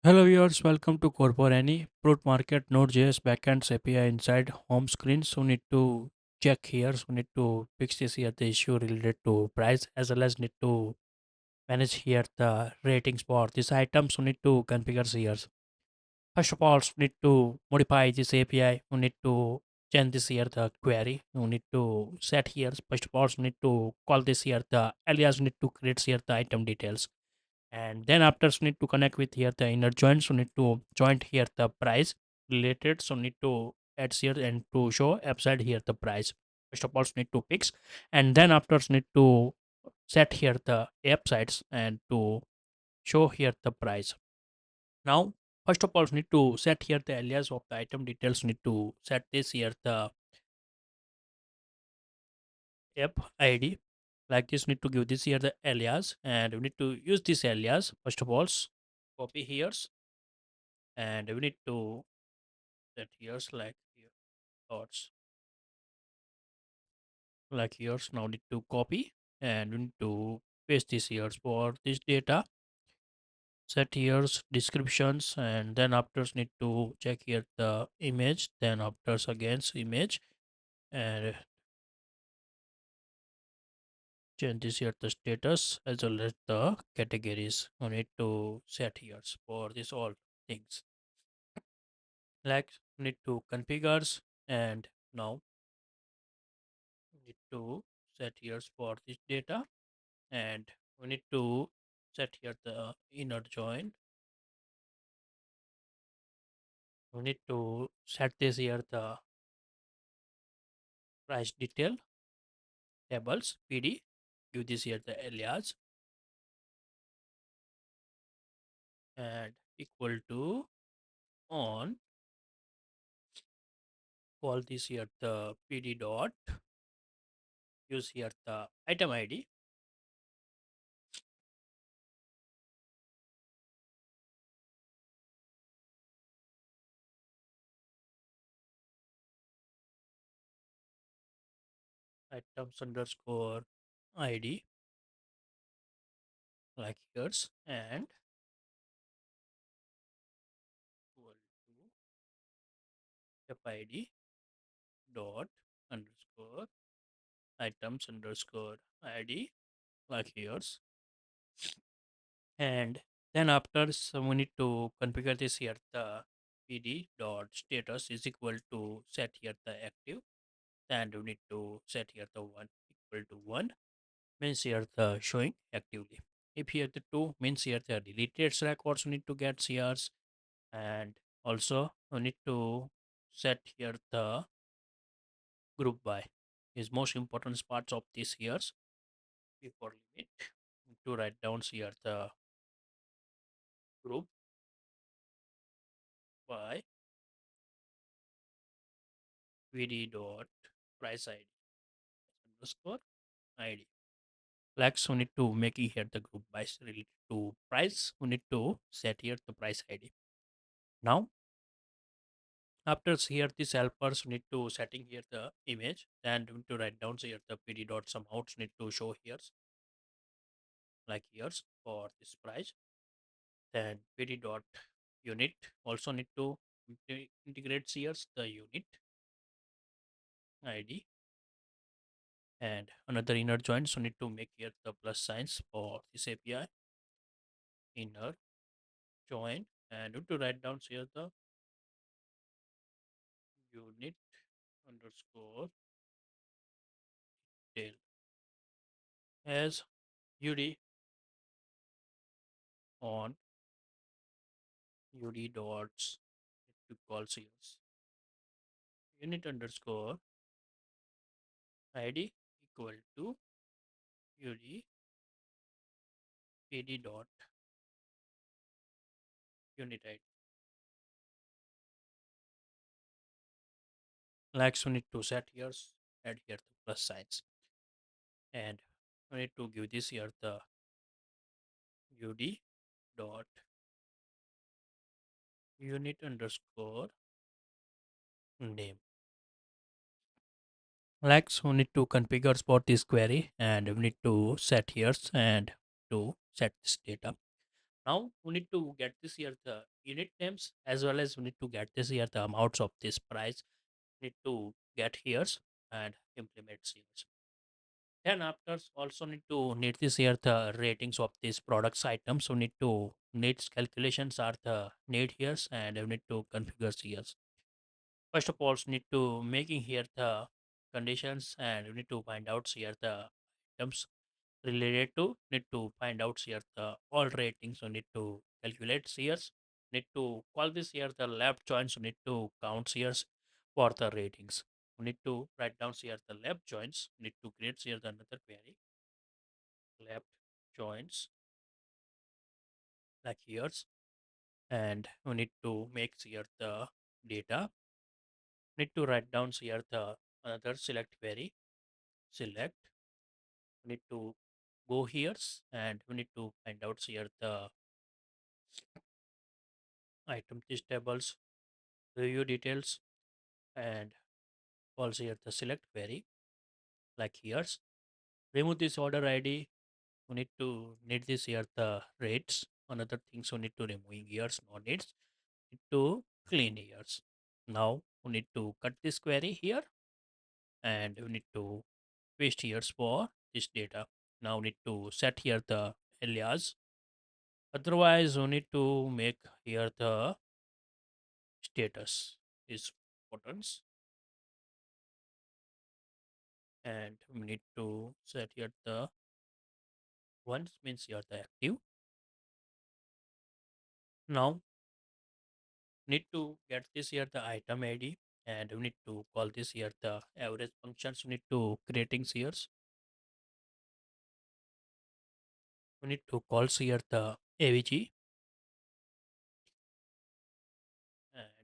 Hello viewers, welcome to CodeForAny. Fruit Market Node.js Backend API inside home screen. So need to check here. So need to fix this here the issue related to price as well as need to manage here the ratings for this item. So need to configure here. First of all, so need to modify this API. We need to change this here the query. We need to set here. First of all, so need to call this here the alias. Need to create here the item details, and then after so need to connect with here the inner join, so need to join here the price related, so need to add here and to show upside here the price. First of all so need to fix, and then after so need to set here the app sites and to show here the price. Now first of all so need to set here the alias of the item details, need to set this here the app id. Like this need to give this here the alias, and we need to use this alias. First of all copy here, and we need to set here's like here dots like here's. Now need to copy, and we need to paste this here for this data. Set here's descriptions, and then after need to check here the image, then after against image, and change this here the status as well as the categories. We need to set here for this all things. Like need to configures, and now need to set here for this data, and we need to set here the inner join. We need to set this here the price detail tables pd, give this here the alias, and equal to on, call this here the pd dot, use here the item id, items underscore id, like here's, and equal to id dot underscore items underscore id, like here's. And then after, so we need to configure this here the pd dot status is equal to set here the active, and we need to set here the one equal to one, means here the showing actively. If here the two, means here the deleted records we need to get CRs. And also we need to set here the group by, is most important parts of this here's before limit, to write down here the group by vd dot price id underscore id. Like so we need to make it here the group by related to price. We need to set here the price id. Now after here this helpers, we need to setting here the image, and we need to write down here the pd dot some outs need to show here, like here's for this price. Then pd dot unit also need to integrate here the unit id, and another inner join, so need to make here the plus signs for this api inner join, and need to write down here the unit underscore tail as ud on ud dots to call CS unit underscore id equal to ud pd dot unit id. Like so need to set here, add here the plus signs, and we need to give this here the ud dot unit underscore name. Like so we need to configure for this query, and we need to set here and to set this data. Now we need to get this here the unit names as well as we need to get this here the amounts of this price. Need to get here's and implement here's. Then after also need this here the ratings of these products items. So need to needs calculations are the need here's and we need to configure here's. First of all, need to making here the conditions and we need to find out here the items related to need to find out here the all ratings. So need to calculate here. Need to call this here the left join. So need to count here for the ratings. We need to write down here the left joins. Need to create here the another query left joins like here's and we need to make here the data. Need to write down here the another select query select. We need to go here and we need to find out here the item list tables review details and also here the select query like here's remove this order id. We need this here the rates another things we need to removing here's no needs need to clean here's. Now we need to cut this query here and we need to paste here's for this data. Now we need to set here the alias. Otherwise, we need to make here the status is buttons and we need to set here the ones means here the active. Now need to get this here the item id and we need to call this here the average functions. We need to creating here. We need to call here the avg and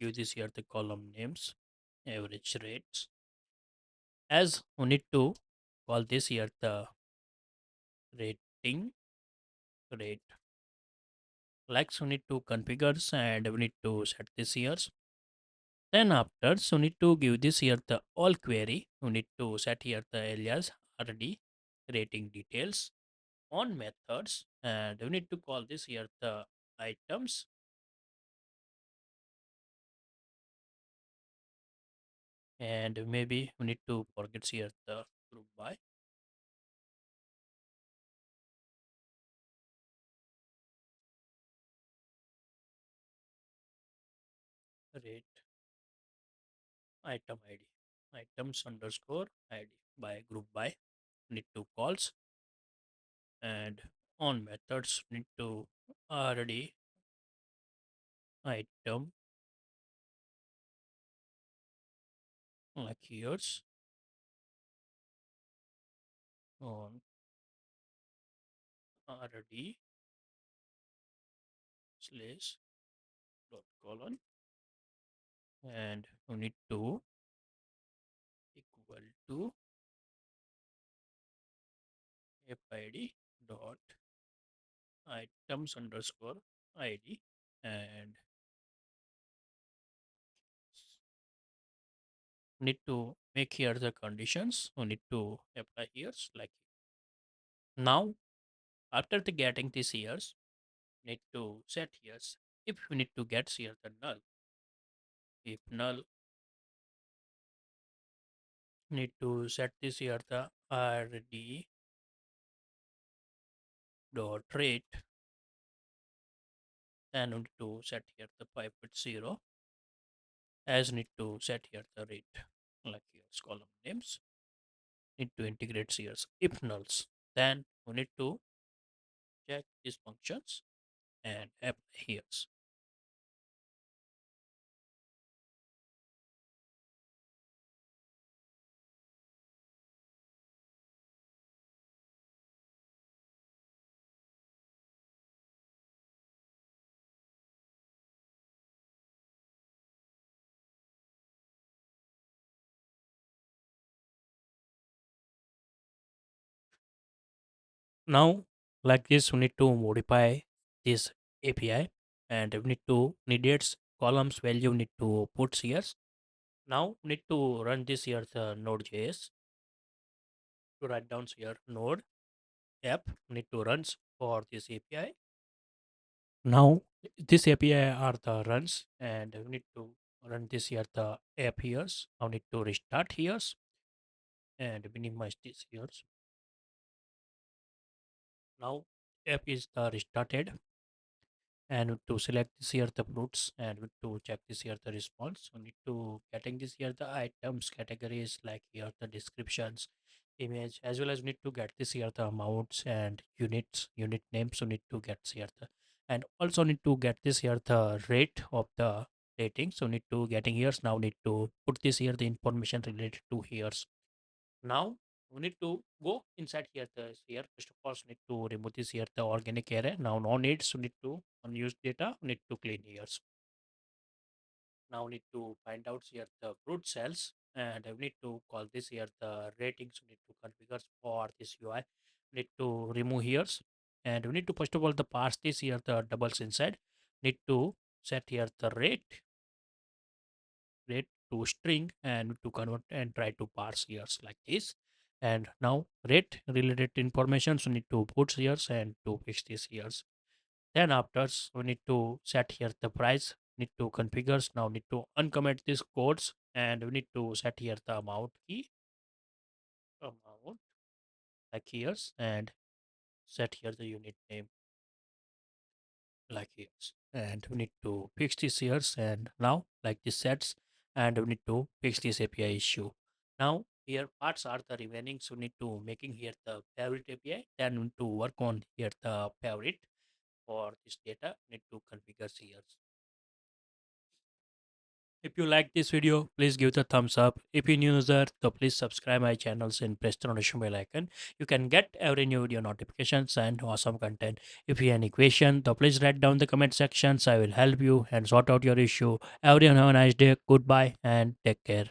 give this here the column names average rates as we need to call this here the rating rate like so need to configure and we need to set this here. Then after so need to give this here the all query. We need to set here the alias rd rating details on methods and we need to call this here the items and maybe we need to forget here the group by rate item id items underscore id by group by need to calls and on methods need to rd item like here's on rd slash dot colon and you need to equal to fid dot items underscore id and need to make here the conditions we need to apply here like now after the getting this years need to set here if we need to get here the null if null need to set this here the rd dot rate and we need to set here the 5.0 as need to set here the rate like here's column names need to integrate here if nulls then we need to check these functions and apply here. Now like this we need to modify this api and we need to needed columns value need to put here. Now we need to run this here the node.js to write down here node app need to runs for this api Now this API are the runs, and we need to run this here the app here. Now need to restart here and minimize this here. Now app is the restarted, and to select this here the fruits, and to check this here the response. We need to getting this here the items categories, like here the descriptions, image, as well as need to get this here the amounts and unit names. So need to get here the, and also need to get this here the rate of the rating. So need to getting here. Now need to put this here the information related to here. Now we need to go inside here the here. First of all, we need to remove this here the organic array. Now no needs. We need to unused data. We need to clean here. Now we need to find out here the root cells, and we need to call this here the ratings. We need to configure for this UI. We need to remove here, and we need to first of all the pass this here the doubles inside. Need to set here the rate to string, and to convert and try to parse here like this. And now rate related information, so need to put here and to fix this here. Then after, we need to set here the price, need to configure. Now need to uncomment these codes, and we need to set here the amount key, amount like here, and set here the unit name like here. And we need to fix this here, and now like this sets, and we need to fix this API issue. Now here parts are the remaining, so we need to making here the favorite API. Then we need to work on here the favorite for this data. Need to configure here. If you like this video, please give the thumbs up. If you're new user, so please subscribe my channels and press the notification bell icon. You can get every new video notifications and awesome content. If you have any question, so please write down the comment sections. I will help you and sort out your issue. Everyone have a nice day. Goodbye and take care.